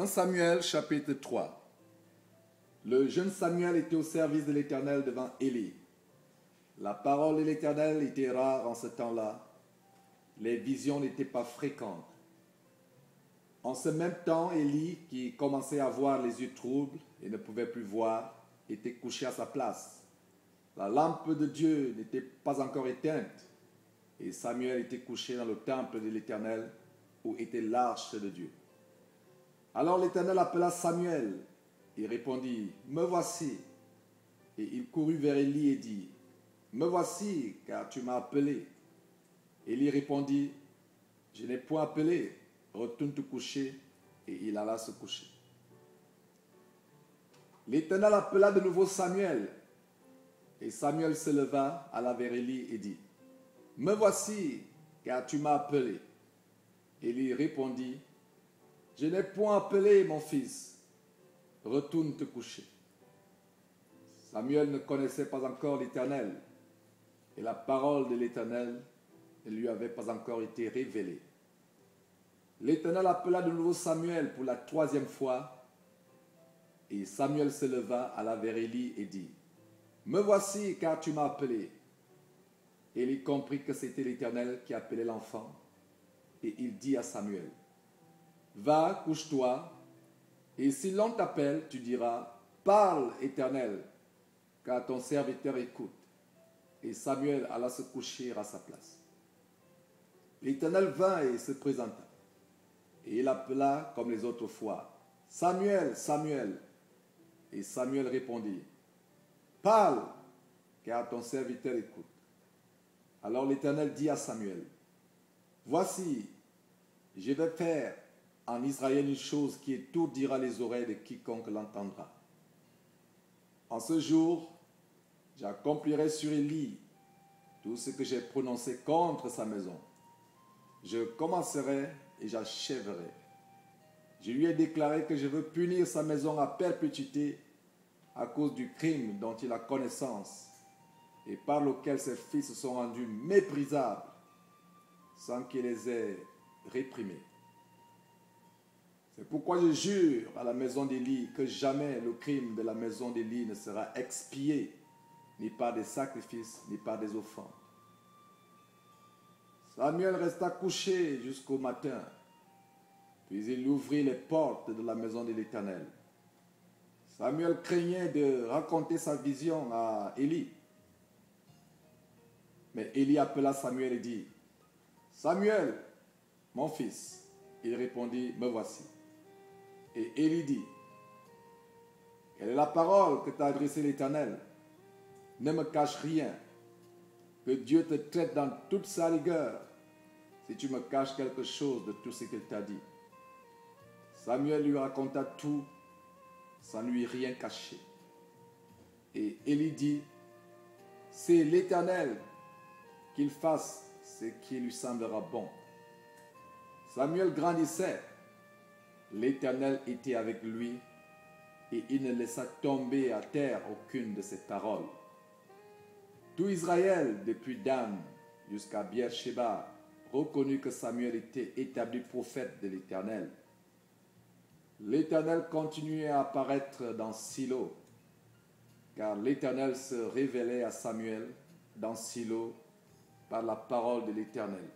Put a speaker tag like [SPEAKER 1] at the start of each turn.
[SPEAKER 1] 1 Samuel chapitre 3. Le jeune Samuel était au service de l'Éternel devant Élie. La parole de l'Éternel était rare en ce temps-là. Les visions n'étaient pas fréquentes. En ce même temps, Élie, qui commençait à avoir les yeux troubles et ne pouvait plus voir, était couché à sa place. La lampe de Dieu n'était pas encore éteinte et Samuel était couché dans le temple de l'Éternel où était l'arche de Dieu. Alors l'Éternel appela Samuel et répondit, « Me voici. » Et il courut vers Élie et dit, « Me voici, car tu m'as appelé. » Élie répondit, « Je n'ai point appelé, retourne te coucher. » Et il alla se coucher. L'Éternel appela de nouveau Samuel. Et Samuel se leva, alla vers Élie et dit, « Me voici, car tu m'as appelé. » Élie répondit, « Je n'ai point appelé, mon fils. Retourne te coucher. » Samuel ne connaissait pas encore l'Éternel, et la parole de l'Éternel ne lui avait pas encore été révélée. L'Éternel appela de nouveau Samuel pour la troisième fois, et Samuel se leva, alla vers Élie et dit, « Me voici, car tu m'as appelé. » Élie comprit que c'était l'Éternel qui appelait l'enfant, et il dit à Samuel, « Va, couche-toi, et si l'on t'appelle, tu diras, « Parle, Éternel, car ton serviteur écoute. » Et Samuel alla se coucher à sa place. L'Éternel vint et se présenta, et il appela comme les autres fois, « Samuel, Samuel. » Et Samuel répondit, « Parle, car ton serviteur écoute. » Alors l'Éternel dit à Samuel, « Voici, je vais faire en Israël une chose qui étourdira les oreilles de quiconque l'entendra. En ce jour, j'accomplirai sur Élie tout ce que j'ai prononcé contre sa maison. Je commencerai et j'achèverai. Je lui ai déclaré que je veux punir sa maison à perpétuité à cause du crime dont il a connaissance et par lequel ses fils se sont rendus méprisables sans qu'il les ait réprimés. C'est pourquoi je jure à la maison d'Élie que jamais le crime de la maison d'Élie ne sera expié, ni par des sacrifices, ni par des offrandes. » Samuel resta couché jusqu'au matin, puis il ouvrit les portes de la maison de l'Éternel. Samuel craignait de raconter sa vision à Élie. Mais Élie appela Samuel et dit, « Samuel, mon fils. » Il répondit, « Me voici. » Et Élie dit, « Quelle est la parole que t'a adressée l'Éternel? Ne me cache rien. Que Dieu te traite dans toute sa rigueur si tu me caches quelque chose de tout ce qu'il t'a dit. » Samuel lui raconta tout sans lui rien cacher. Et Élie dit, « C'est l'Éternel, qu'il fasse ce qui lui semblera bon. » Samuel grandissait. L'Éternel était avec lui et il ne laissa tomber à terre aucune de ses paroles. Tout Israël, depuis Dan jusqu'à Beersheba, reconnut que Samuel était établi prophète de l'Éternel. L'Éternel continuait à apparaître dans Silo, car l'Éternel se révélait à Samuel dans Silo par la parole de l'Éternel.